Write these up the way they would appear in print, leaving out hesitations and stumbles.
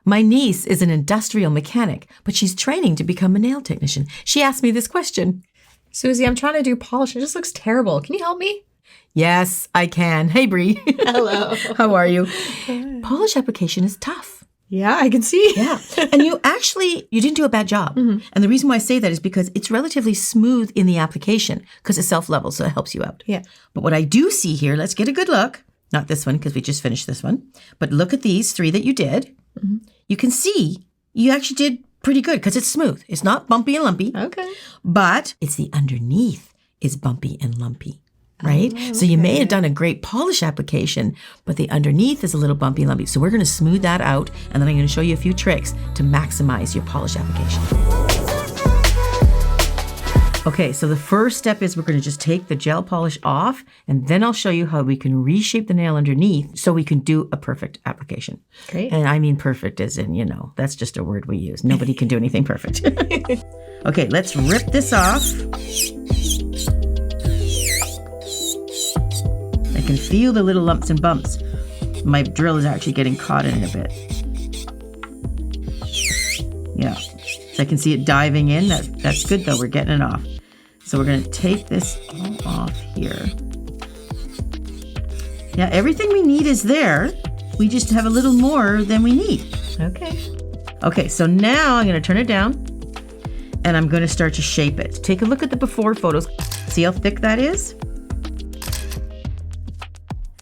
My niece is an industrial mechanic, but she's training to become a nail technician. She asked me this question. Suzie, I'm trying to do polish. It just looks terrible. Can you help me? Yes, I can. Hey, Bree. Hello. How are you? Polish application is tough. Yeah, I can see. Yeah. And you didn't do a bad job. Mm-hmm. And the reason why I say that is because it's relatively smooth in the application because it's self-level, so it helps you out. Yeah. But what I do see here, let's get a good look. Not this one because we just finished this one. But look at these 3 that you did. Mm-hmm. You can see you actually did pretty good because it's smooth. It's not bumpy and lumpy. Okay. But it's the underneath is bumpy and lumpy. Right? Oh, okay. So you may have done a great polish application, but the underneath is a little bumpy and lumpy. So we're going to smooth that out, and then I'm going to show you a few tricks to maximize your polish application. Okay, so the first step is we're going to just take the gel polish off, and then I'll show you how we can reshape the nail underneath so we can do a perfect application. Great. And I mean perfect as in, that's just a word we use. Nobody can do anything perfect. Okay, let's rip this off. I can feel the little lumps and bumps. My drill is actually getting caught in it a bit. Yeah, so I can see it diving in. That's good though, we're getting it off. So we're gonna take this all off here. Yeah, everything we need is there. We just have a little more than we need. Okay. Okay, so now I'm gonna turn it down and I'm gonna start to shape it. Take a look at the before photos. See how thick that is?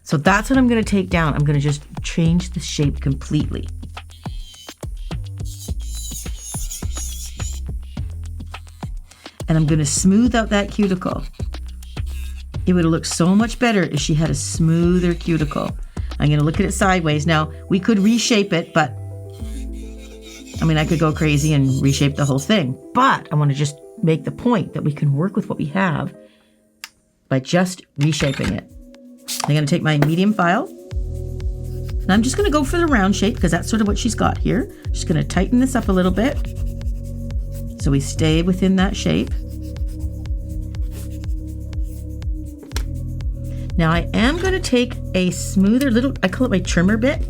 So that's what I'm going to take down. I'm going to just change the shape completely. And I'm going to smooth out that cuticle. It would have looked so much better if she had a smoother cuticle. I'm going to look at it sideways. Now, we could reshape it, but I could go crazy and reshape the whole thing. But I want to just make the point that we can work with what we have by just reshaping it. I'm going to take my medium file, and I'm just going to go for the round shape because that's sort of what she's got here. Just going to tighten this up a little bit so we stay within that shape. Now I am going to take a smoother little, I call it my trimmer bit.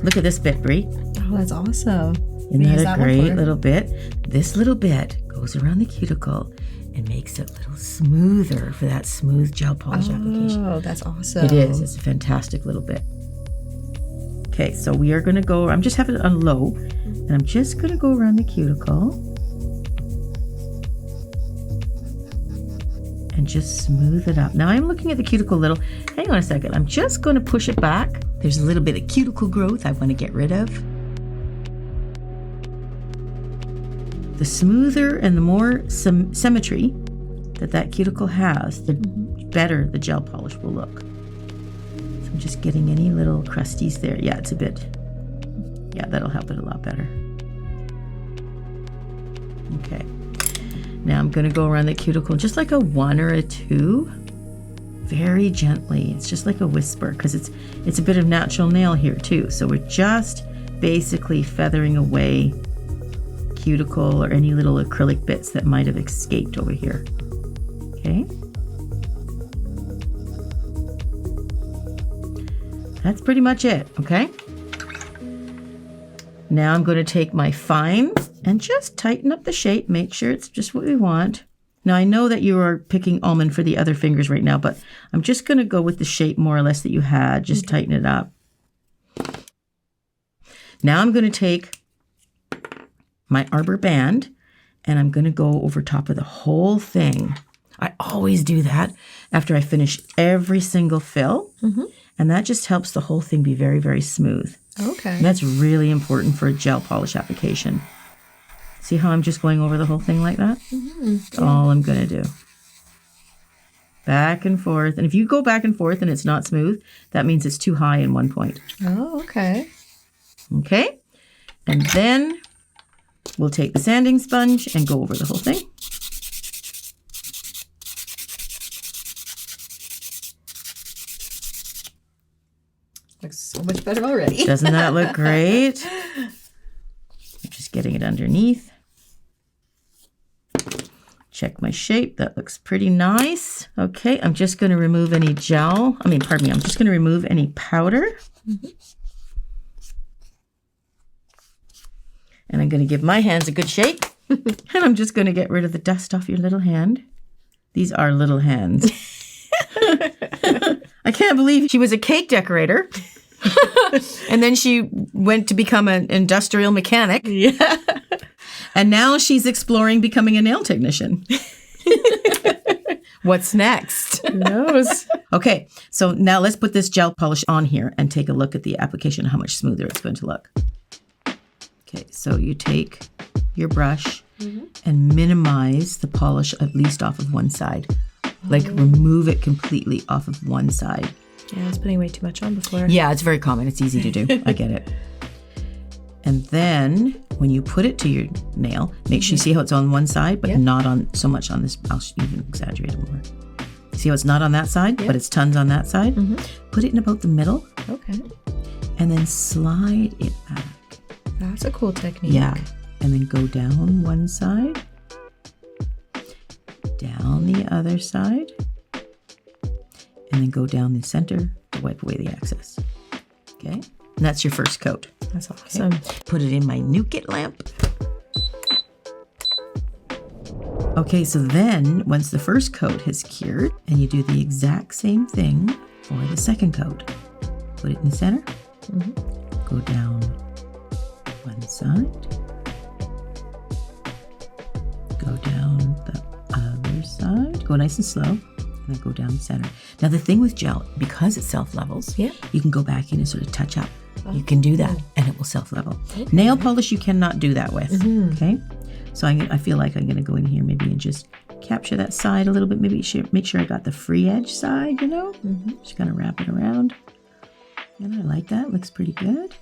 Look at this bit, Brie. Oh, that's awesome. Isn't that a great little bit? This little bit goes around the cuticle and makes it a little smoother for that smooth gel polish application. Oh, that's awesome. It is. It's a fantastic little bit. Okay, so we are going to go, I'm just having it on low, and I'm just going to go around the cuticle and just smooth it up. Now I'm looking at the cuticle a little. Hang on a second. I'm just going to push it back. There's a little bit of cuticle growth I want to get rid of. The smoother and the more symmetry that cuticle has, the better the gel polish will look. So I'm just getting any little crusties there. Yeah, it's a bit, yeah, that'll help it a lot better. Okay. Now I'm going to go around the cuticle just like a 1 or a 2. Very gently. It's just like a whisper because it's a bit of natural nail here too. So we're just basically feathering away cuticle or any little acrylic bits that might have escaped over here. Okay. That's pretty much it, okay? Now I'm going to take my fine and just tighten up the shape, make sure it's just what we want. Now I know that you are picking almond for the other fingers right now, but I'm just going to go with the shape more or less that you had, just tighten it up. Now I'm going to take my arbor band and I'm going to go over top of the whole thing. I always do that after I finish every single fill. And that just helps the whole thing be very, very smooth. Okay. And that's really important for a gel polish application. See how I'm just going over the whole thing like that? That's all I'm going to do. Back and forth. And if you go back and forth and it's not smooth, that means it's too high in one point. Oh, okay. Okay. And then we'll take the sanding sponge and go over the whole thing. Looks so much better already. Doesn't that look great? I'm just getting it underneath. Check my shape. That looks pretty nice. Okay, I'm just going to remove any gel. I'm just going to remove any powder. And I'm going to give my hands a good shake. And I'm just going to get rid of the dust off your little hand. These are little hands. I can't believe she was a cake decorator. And then she went to become an industrial mechanic. Yeah. And now she's exploring becoming a nail technician. What's next? Who knows? Okay, so now let's put this gel polish on here and take a look at the application, how much smoother it's going to look. Okay, so you take your brush and minimize the polish at least off of one side. Like remove it completely off of one side. Yeah, I was putting way too much on before. Yeah, it's very common. It's easy to do. I get it. And then when you put it to your nail, make sure you see how it's on one side, but not on so much on this. I'll even exaggerate it more. See how it's not on that side, but it's tons on that side? Put it in about the middle. Okay. And then slide it back. That's a cool technique. Yeah. And then go down one side, down the other side, and then go down the center to wipe away the excess. Okay? And that's your first coat. That's awesome. Okay. Put it in my Nugget lamp. Okay, so then once the first coat has cured, and you do the exact same thing for the second coat. Put it in the center. Go down one side. Go down the other side. Go nice and slow. And then go down the center. Now the thing with gel, because it self-levels, you can go back in and sort of touch up. You can do that, and it will self-level. Nail polish, you cannot do that with. Okay, so I feel like I'm going to go in here maybe and just capture that side a little bit. Maybe make sure I got the free edge side. You know, just kind of wrap it around. And I like that. Looks pretty good.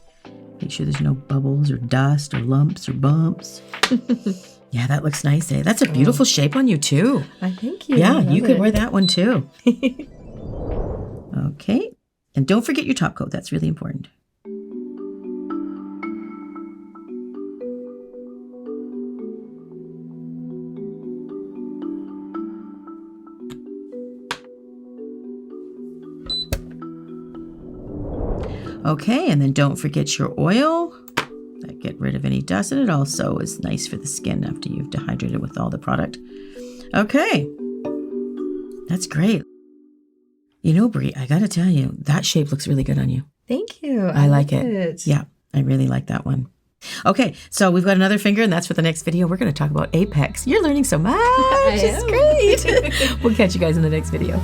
Make sure there's no bubbles or dust or lumps or bumps. Yeah, that looks nice, eh? That's a beautiful shape on you too. Thank you. Yeah, you could wear that one too. Okay, and don't forget your top coat. That's really important. Okay, and then don't forget your oil. Get rid of any dust, and it also is nice for the skin after you've dehydrated with all the product. Okay, that's great. You know, Brie, I gotta tell you, that shape looks really good on you. Thank you. I like it. Yeah, I really like that one. Okay, so we've got another finger, and that's for the next video. We're going to talk about apex. You're learning so much. It's great. We'll catch you guys in the next video.